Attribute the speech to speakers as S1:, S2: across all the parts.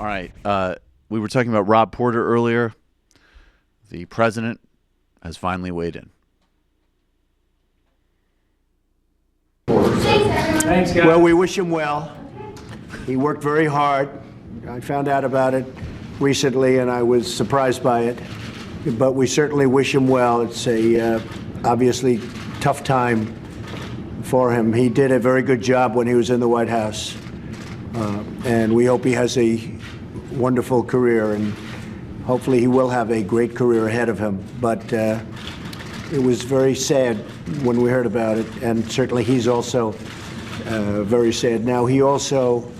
S1: All right. We were talking about Rob Porter earlier. The president has finally weighed in.
S2: Thanks, guys.
S3: Well, we wish him well. He worked very hard. I found out about it recently, and I was surprised by it. But we certainly wish him well. It's a obviously tough time for him. He did a very good job when he was in the White House, and we hope he has a wonderful career, and hopefully he will have a great career ahead of him. But it was very sad when we heard about it, and certainly he's also very sad. Now, he also,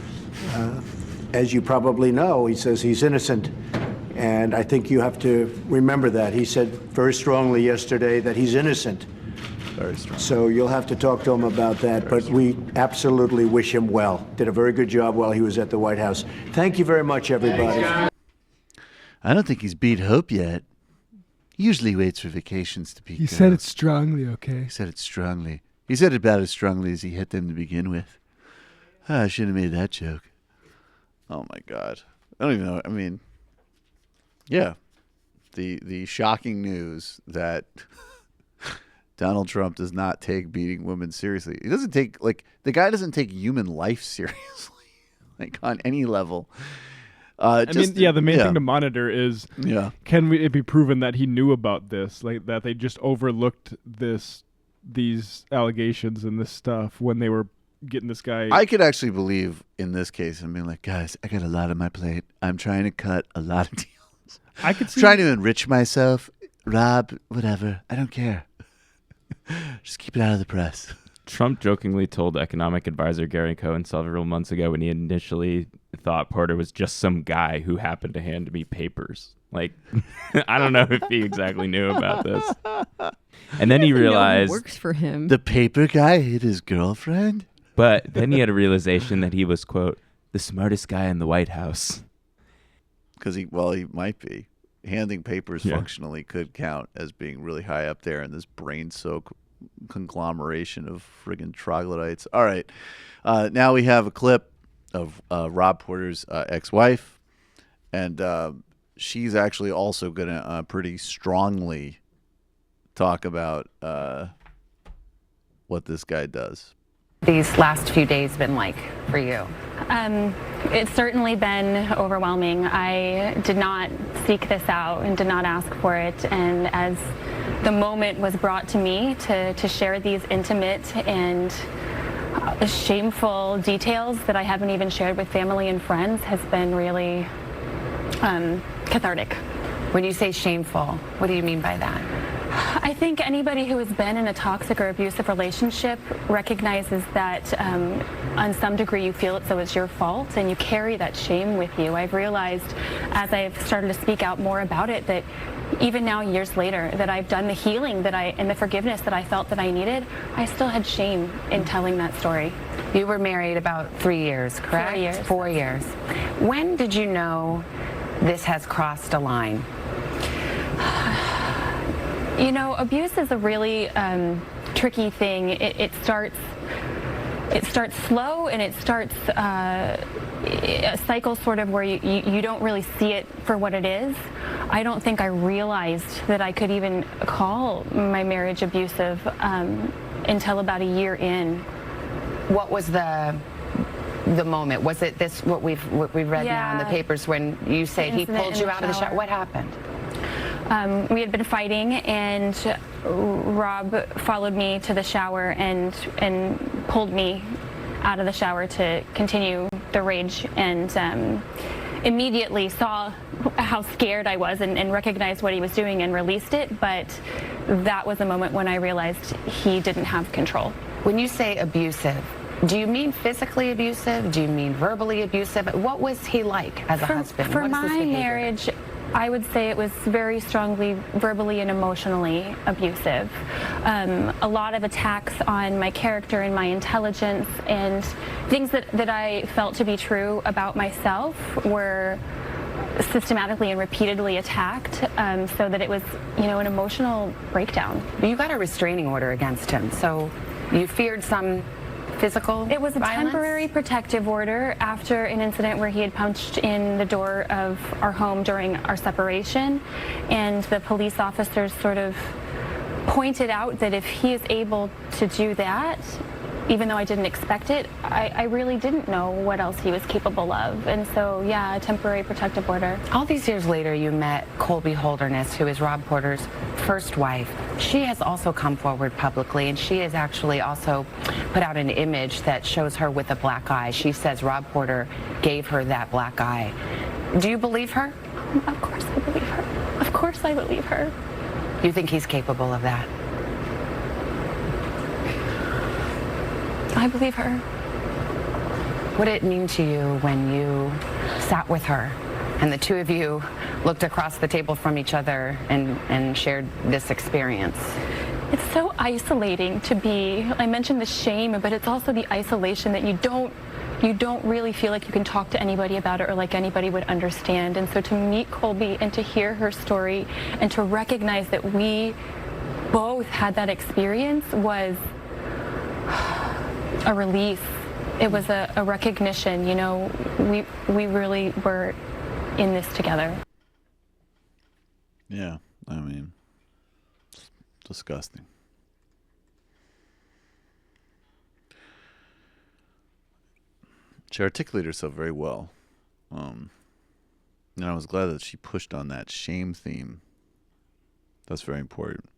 S3: as you probably know, he says he's innocent, and I think you have to remember that. He said very strongly yesterday that he's innocent.
S1: Very strong.
S3: So you'll have to talk to him about that, but we absolutely wish him well. Did a very good job while he was at the White House. Thank you very much, everybody.
S1: I don't think he's beat hope yet. He usually waits for vacations to peak.
S2: He said it strongly, okay?
S1: He said it strongly. He said it about as strongly as he hit them to begin with. I should have made that joke. Oh, my God. I don't even know. I mean, yeah. The shocking news that Donald Trump does not take beating women seriously. He doesn't take, the guy doesn't take human life seriously, on any level.
S2: The main thing to monitor is, can it be proven that he knew about this, that they just overlooked these allegations and this stuff when they were getting this guy?
S1: I could actually believe in this case and being like, guys, I got a lot on my plate. I'm trying to cut a lot of deals.
S2: I could see
S1: trying to enrich myself. Rob, whatever. I don't care. Just keep it out of the press.
S4: Trump jokingly told economic advisor Gary Cohn several months ago when he initially thought Porter was just some guy who happened to hand me papers. I don't know if he exactly knew about this. And then he realized
S5: works for him.
S1: The paper guy hit his girlfriend?
S4: But then he had a realization that he was, quote, the smartest guy in the White House.
S1: Because he might be. Handing papers functionally could count as being really high up there in this brain-soaked conglomeration of friggin' troglodytes. All right. Now we have a clip of Rob Porter's ex-wife, and she's actually also going to pretty strongly talk about what this guy does.
S6: These last few days been like for you?
S7: It's certainly been overwhelming. I did not seek this out and did not ask for it. And as the moment was brought to me to share these intimate and shameful details that I haven't even shared with family and friends has been really cathartic.
S6: When you say shameful, what do you mean by that?
S7: I think anybody who has been in a toxic or abusive relationship recognizes that on some degree you feel it, so it's your fault, and you carry that shame with you. I've realized as I've started to speak out more about it that even now, years later, that I've done the healing and the forgiveness that I felt that I needed, I still had shame in telling that story.
S6: You were married about 3 years, correct?
S7: 4 years.
S6: 4 years. When did you know this has crossed a line?
S7: You know, abuse is a really tricky thing. It starts slow, and it starts a cycle sort of where you don't really see it for what it is. I don't think I realized that I could even call my marriage abusive until about a year in.
S6: What was the moment? Was it this what we've read now in the papers when you say he pulled you out of the shower? What happened?
S7: We had been fighting, and Rob followed me to the shower and pulled me out of the shower to continue the rage, and immediately saw how scared I was and recognized what he was doing and released it. But that was a moment when I realized he didn't have control.
S6: When you say abusive, do you mean physically abusive? Do you mean verbally abusive? What was he like as a husband?
S7: For my marriage, I would say it was very strongly verbally and emotionally abusive. A lot of attacks on my character and my intelligence, and things that I felt to be true about myself were systematically and repeatedly attacked, so that it was, an emotional breakdown.
S6: You got a restraining order against him, so you feared some physical
S7: It was a
S6: violence?
S7: temporary protective order after an incident where he had punched in the door of our home during our separation, and the police officers sort of pointed out that if he is able to do that, even though I didn't expect it, I really didn't know what else he was capable of. And so, yeah, a temporary protective order.
S6: All these years later, you met Colbie Holderness, who is Rob Porter's first wife. She has also come forward publicly, and she has actually also put out an image that shows her with a black eye. She says Rob Porter gave her that black eye. Do you believe her?
S7: Of course I believe her. Of course I believe her.
S6: You think he's capable of that?
S7: I believe her.
S6: What did it mean to you when you sat with her and the two of you looked across the table from each other and shared this experience?
S7: It's so isolating to be, I mentioned the shame, but it's also the isolation that you don't really feel like you can talk to anybody about it or like anybody would understand. And so to meet Colbie and to hear her story and to recognize that we both had that experience was a relief. It was a recognition, you know, we really were in this together.
S1: Yeah, I mean, it's disgusting. She articulated herself very well. And I was glad that she pushed on that shame theme. That's very important.